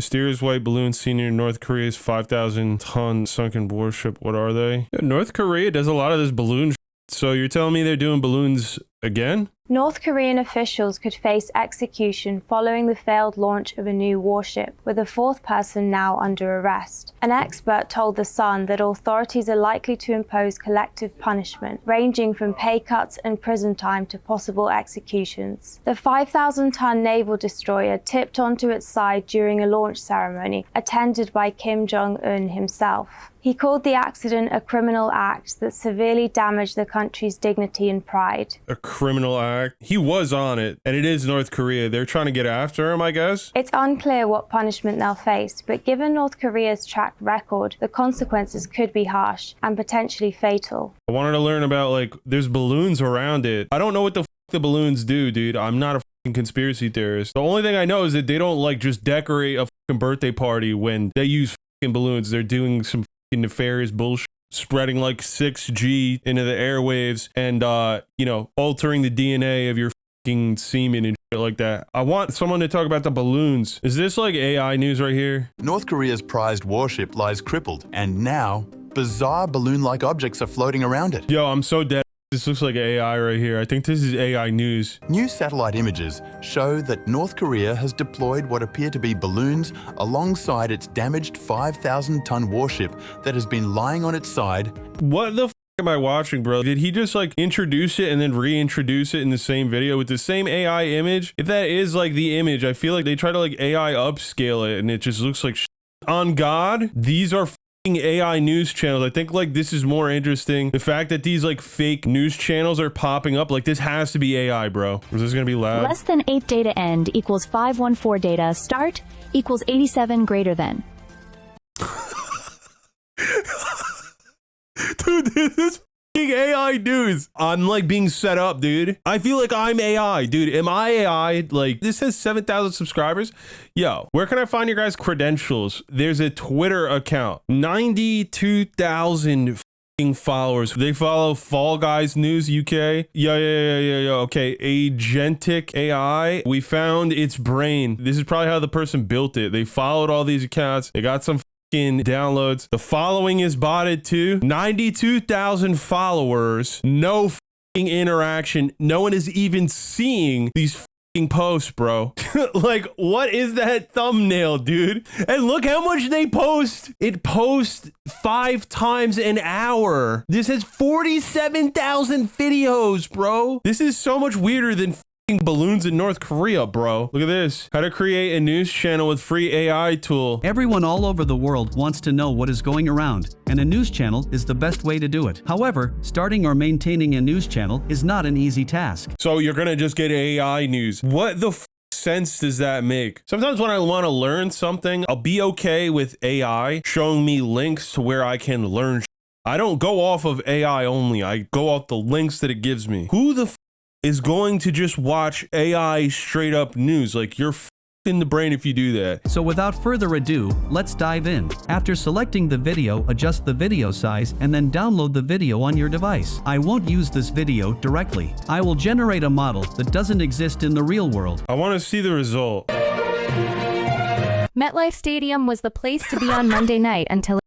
Mysterious white balloon seen near North Korea's 5,000-ton sunken warship. What are they? Yeah, North Korea does a lot of this balloon. So you're telling me they're doing balloons again? North Korean officials could face execution following the failed launch of a new warship, with a fourth person now under arrest. An expert told The Sun that authorities are likely to impose collective punishment, ranging from pay cuts and prison time to possible executions. The 5,000-ton naval destroyer tipped onto its side during a launch ceremony attended by Kim Jong-un himself. He called the accident a criminal act that severely damaged the country's dignity and pride. A criminal act? He was on it, and it is North Korea. They're trying to get after him, I guess? It's unclear what punishment they'll face, but given North Korea's track record, the consequences could be harsh and potentially fatal. I wanted to learn about, like, there's balloons around it. I don't know what the the balloons do, dude. I'm not a conspiracy theorist. The only thing I know is that they don't, like, just decorate a birthday party when they use balloons. They're doing some nefarious bullshit, spreading like 6G into the airwaves and you know, altering the DNA of your semen and shit like that. I want someone to talk about the balloons. Is this like AI news right here? North Korea's prized warship lies crippled, and now bizarre balloon-like objects are floating around it. Yo, I'm so dead. This looks like AI right here. I think this is AI news. New satellite images show that North Korea has deployed what appear to be balloons alongside its damaged 5,000-ton warship that has been lying on its side. What the f am I watching, bro? Did he just like introduce it and then reintroduce it in the same video with the same AI image? If that is like the image, I feel like they try to like AI upscale it and it just looks like shit. On God, these are AI news channels. I think like this is more interesting. The fact that these like fake news channels are popping up, like this has to be AI, bro. Is this gonna be loud? Less than 8 data end equals 514 data start equals 87 greater than. Dude, this is AI news. I'm like being set up, dude. I feel like I'm AI, dude. Am I AI? Like, this has 7,000 subscribers. Yo, where can I find your guys' credentials? There's a Twitter account, 92,000 followers. They follow Fall Guys News UK. Yeah. Okay, Agentic AI. We found its brain. This is probably how the person built it. They followed all these accounts. They got some downloads. The following is botted too. 92,000 followers. No interaction. No one is even seeing these posts, bro. Like, what is that thumbnail, dude? And look how much they post. It posts 5 times an hour. This has 47,000 videos, bro. This is so much weirder than balloons in North Korea, bro. Look at this. How to create a news channel with free AI tool. Everyone all over the world wants to know what is going around, and a news channel is the best way to do it. However, starting or maintaining a news channel is not an easy task. So you're gonna just get AI news. What the sense does that make? Sometimes when I want to learn something, I'll be okay with AI showing me links to where I can learn. I don't go off of AI only. I go off the links that it gives me. Who the is going to just watch AI straight up news? Like, you're in the brain if you do that. So without further ado, let's dive in. After selecting the video, adjust the video size and then download the video on your device. I won't use this video directly. I will generate a model that doesn't exist in the real world. I want to see the result. MetLife Stadium was the place to be on Monday night until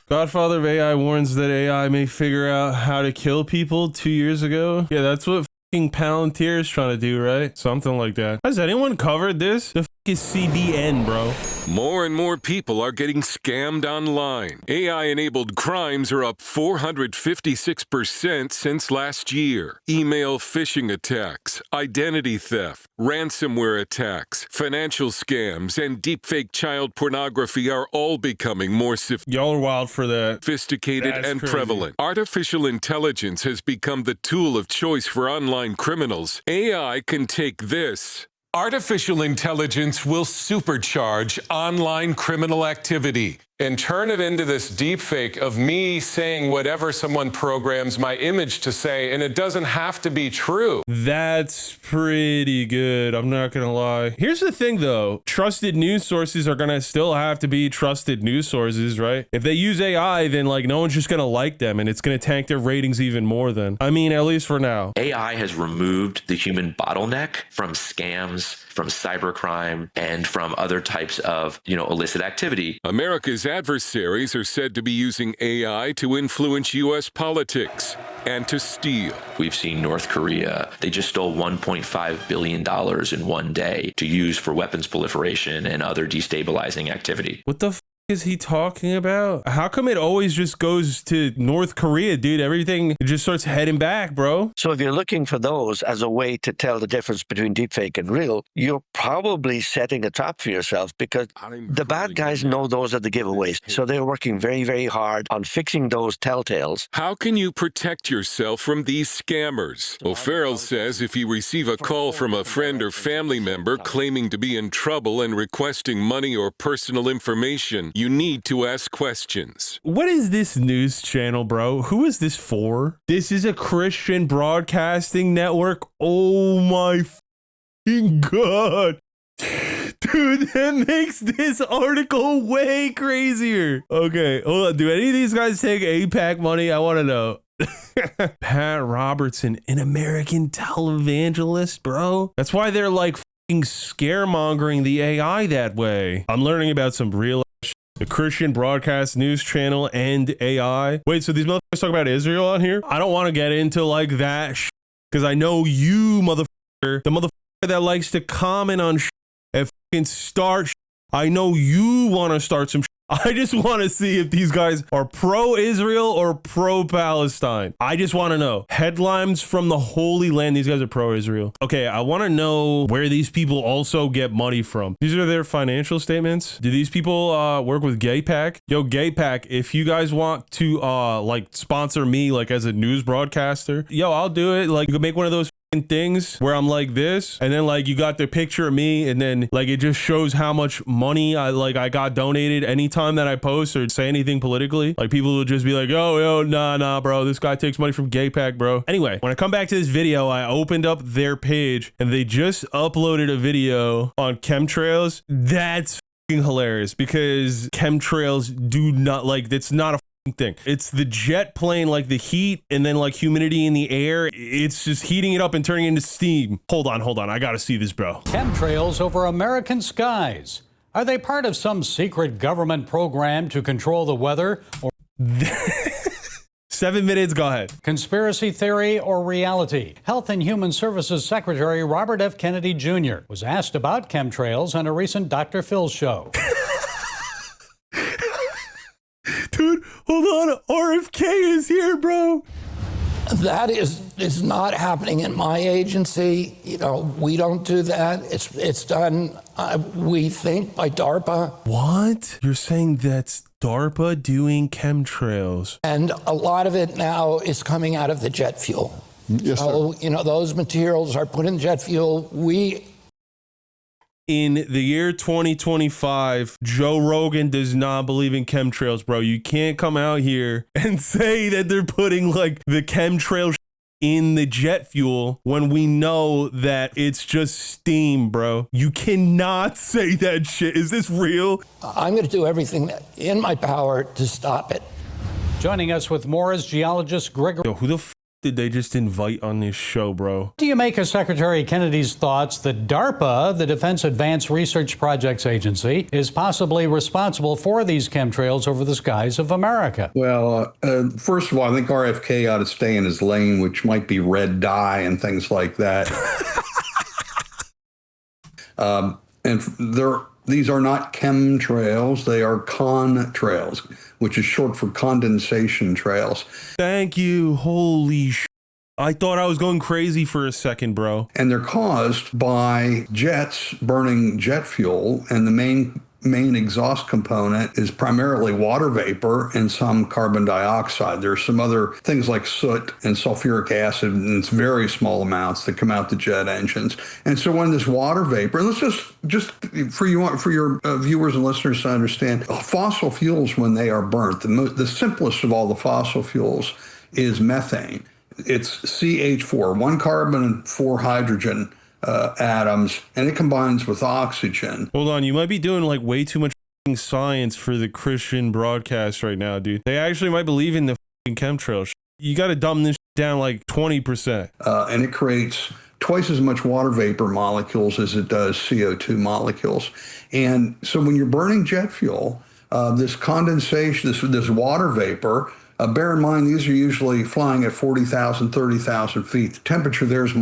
Godfather of AI warns that AI may figure out how to kill people 2 years ago. Yeah, that's what Palantir is trying to do, right? Something like that. Has anyone covered this? The is CBN, bro. More and more people are getting scammed online. AI-enabled crimes are up 456% since last year. Email phishing attacks, identity theft, ransomware attacks, financial scams, and deepfake child pornography are all becoming more Y'all are wild for that. Sophisticated and prevalent. Artificial intelligence has become the tool of choice for online criminals. AI can take this. Artificial intelligence will supercharge online criminal activity and turn it into this deepfake of me saying whatever someone programs my image to say, and it doesn't have to be true. That's pretty good. I'm not gonna lie. Here's the thing though. Trusted news sources are gonna still have to be trusted news sources, right? If they use AI, then like no one's just gonna like them and it's gonna tank their ratings even more then. I mean, at least for now. AI has removed the human bottleneck from scams, from cybercrime, and from other types of, illicit activity. America's adversaries are said to be using AI to influence U.S. politics and to steal. We've seen North Korea. They just stole $1.5 billion in one day to use for weapons proliferation and other destabilizing activity. What the is he talking about? How come it always just goes to North Korea, dude? Everything just starts heading back, bro. So if you're looking for those as a way to tell the difference between deepfake and real, you're probably setting a trap for yourself, because the bad guys know those are the giveaways. So they're working very, very hard on fixing those telltales. How can you protect yourself from these scammers? O'Farrell says if you receive a call from a friend or family member claiming to be in trouble and requesting money or personal information, you need to ask questions. What is this news channel, bro? Who is this for? This is a Christian broadcasting network. Oh my fucking God. Dude, that makes this article way crazier. Okay, hold on. Do any of these guys take APAC money? I want to know. Pat Robertson, an American televangelist, bro. That's why they're like fucking scaremongering the AI that way. I'm learning about some real the Christian broadcast news channel and AI. Wait, so these motherfuckers talk about Israel on here? I don't want to get into like that because I know you motherfucker, the motherfucker that likes to comment on and fucking start I know you want to start some I just want to see if these guys are pro-Israel or pro-Palestine. I just want to know. Headlines from the Holy Land. These guys are pro-Israel. Okay, I want to know where these people also get money from. These are their financial statements. Do these people work with GayPack? Yo, GayPack, if you guys want to like sponsor me like as a news broadcaster, yo, I'll do it. Like you could make one of those things where I'm like this, and then like you got the picture of me, and then like it just shows how much money I got donated anytime that I post or say anything politically. Like people will just be like, yo, nah, bro, this guy takes money from GayPack, bro. Anyway, when I come back to this video, I opened up their page and they just uploaded a video on chemtrails. That's fucking hilarious because chemtrails do not like, it's not a thing. It's the jet plane, like the heat and then like humidity in the air. It's just heating it up and turning it into steam. Hold on. I gotta see this, bro. Chemtrails over American skies. Are they part of some secret government program to control the weather? Or 7 minutes, go ahead. Conspiracy theory or reality? Health and Human Services Secretary Robert F. Kennedy Jr. was asked about chemtrails on a recent Dr. Phil show. Dude, hold on. RFK is here, bro. That is not happening in my agency. We don't do that. It's done, we think, by DARPA. What? You're saying that's DARPA doing chemtrails? And a lot of it now is coming out of the jet fuel. Yes, so, sir. Those materials are put in jet fuel. In the year 2025, Joe Rogan does not believe in chemtrails, bro. You can't come out here and say that they're putting like the chemtrail in the jet fuel when we know that it's just steam, bro. You cannot say that shit. Is this real? I'm going to do everything in my power to stop it. Joining us with more is geologist Gregory. Yo, who the did they just invite on this show, bro? What do you make of Secretary Kennedy's thoughts that DARPA, the Defense Advanced Research Projects Agency, is possibly responsible for these chemtrails over the skies of America? Well, first of all, I think RFK ought to stay in his lane, which might be red dye and things like that. These are not chemtrails, they are contrails, which is short for condensation trails. Thank you. Holy sh! I thought I was going crazy for a second, bro. And they're caused by jets burning jet fuel, and the main exhaust component is primarily water vapor and some carbon dioxide. There are some other things like soot and sulfuric acid, and it's very small amounts that come out the jet engines. And so when this water vapor, let's just for your viewers and listeners to understand, fossil fuels, when they are burnt, the simplest of all the fossil fuels is methane. It's CH4, 1 carbon and 4 hydrogen atoms, and it combines with oxygen. Hold on, you might be doing like way too much science for the Christian broadcast right now, dude. They actually might believe in the chemtrail. You got to dumb this down like 20%. And it creates twice as much water vapor molecules as it does CO2 molecules. And so when you're burning jet fuel, this condensation, this water vapor, bear in mind, these are usually flying at 40,000, 30,000 feet. The temperature there is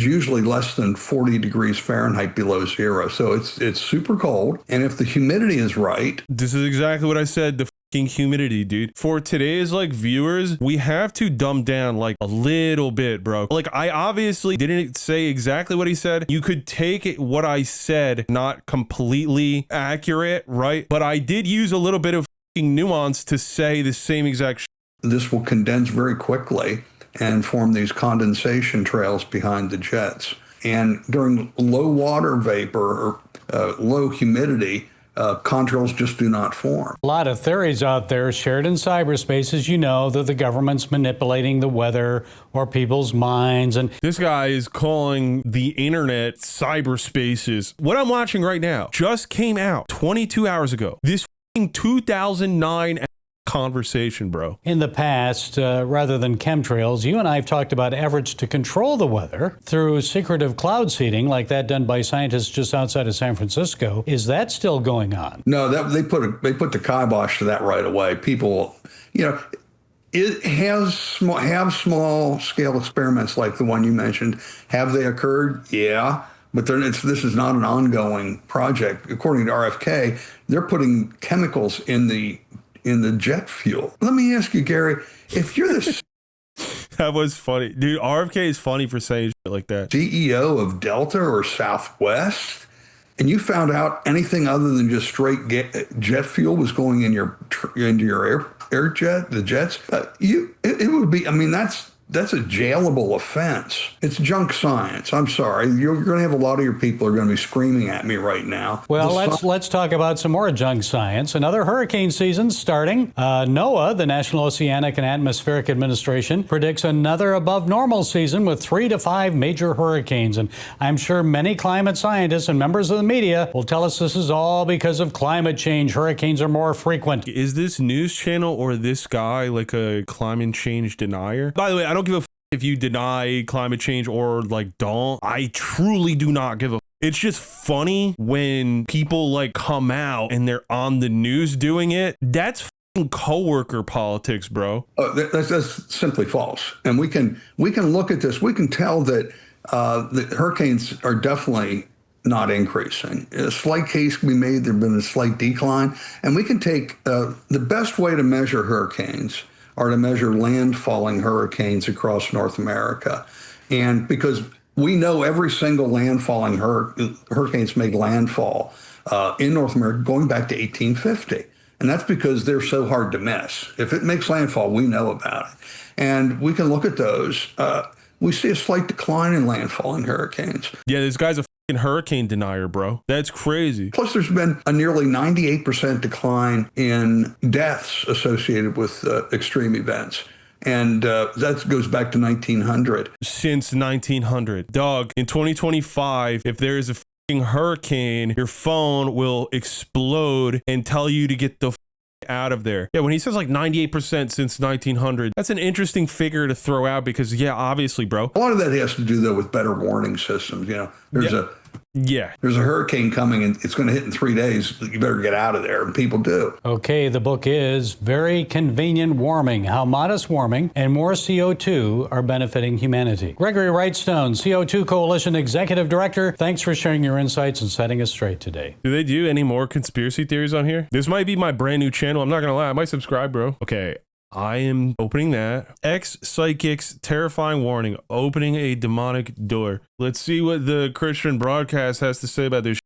usually less than 40 degrees Fahrenheit below zero. So it's super cold. And if the humidity is right. This is exactly what I said. The humidity, dude. For today's viewers, we have to dumb down a little bit, bro. I obviously didn't say exactly what he said. You could take it what I said not completely accurate, right? But I did use a little bit of nuance to say the same exact This will condense very quickly and form these condensation trails behind the jets. And during low water vapor or low humidity, contrails just do not form. A lot of theories out there shared in cyberspace, as you know, that the government's manipulating the weather or people's minds. And this guy is calling the internet cyberspaces. What I'm watching right now just came out 22 hours ago. This 2009 conversation, bro. In the past, rather than chemtrails, you and I have talked about efforts to control the weather through secretive cloud seeding, like that done by scientists just outside of San Francisco. Is that still going on? No, they put the kibosh to that right away. People, it have small scale experiments like the one you mentioned. Have they occurred? Yeah. But this is not an ongoing project. According to RFK, they're putting chemicals in the jet fuel. Let me ask you, Gary, if you're the that was funny, dude. RFK is funny for saying shit like that. CEO of Delta or Southwest, and you found out anything other than just straight jet fuel was going into your air jet, the jets, it would be. I mean, that's a jailable offense. It's junk science. I'm sorry. You're going to have a lot of your people are going to be screaming at me right now. Well, let's talk about some more junk science. Another hurricane season starting. NOAA, the National Oceanic and Atmospheric Administration, predicts another above normal season with 3 to 5 major hurricanes. And I'm sure many climate scientists and members of the media will tell us this is all because of climate change. Hurricanes are more frequent. Is this news channel or this guy like a climate change denier? By the way, I don't give a if you deny climate change or don't. I truly do not give a. It's just funny when people come out and they're on the news doing it. That's coworker politics, bro. That's simply false. And we can look at this. We can tell that the hurricanes are definitely not increasing. A slight case can be made. There's been a slight decline, and we can take the best way to measure hurricanes are to measure landfalling hurricanes across North America. And because we know every single landfalling hurricanes made landfall in North America going back to 1850. And that's because they're so hard to miss. If it makes landfall, we know about it. And we can look at those. We see a slight decline in landfalling hurricanes. Yeah, this guy's a hurricane denier, bro. That's crazy. Plus, there's been a nearly 98% decline in deaths associated with extreme events. And that goes back to 1900. Since 1900. Dog, in 2025, if there is a hurricane, your phone will explode and tell you to get the out of there. Yeah, when he says 98% since 1900, that's an interesting figure to throw out because, yeah, obviously, bro. A lot of that has to do, though, with better warning systems. There's a hurricane coming and it's going to hit in 3 days. You better get out of there. And people do. Okay, the book is Very Convenient Warming, How Modest Warming and More CO2 Are Benefiting Humanity. Gregory Wrightstone, CO2 Coalition Executive Director, thanks for sharing your insights and setting us straight today. Do they do any more conspiracy theories on here? This might be my brand new channel. I'm not going to lie. I might subscribe, bro. Okay. I am opening that. Ex-psychics, terrifying warning, opening a demonic door. Let's see what the Christian broadcast has to say about this.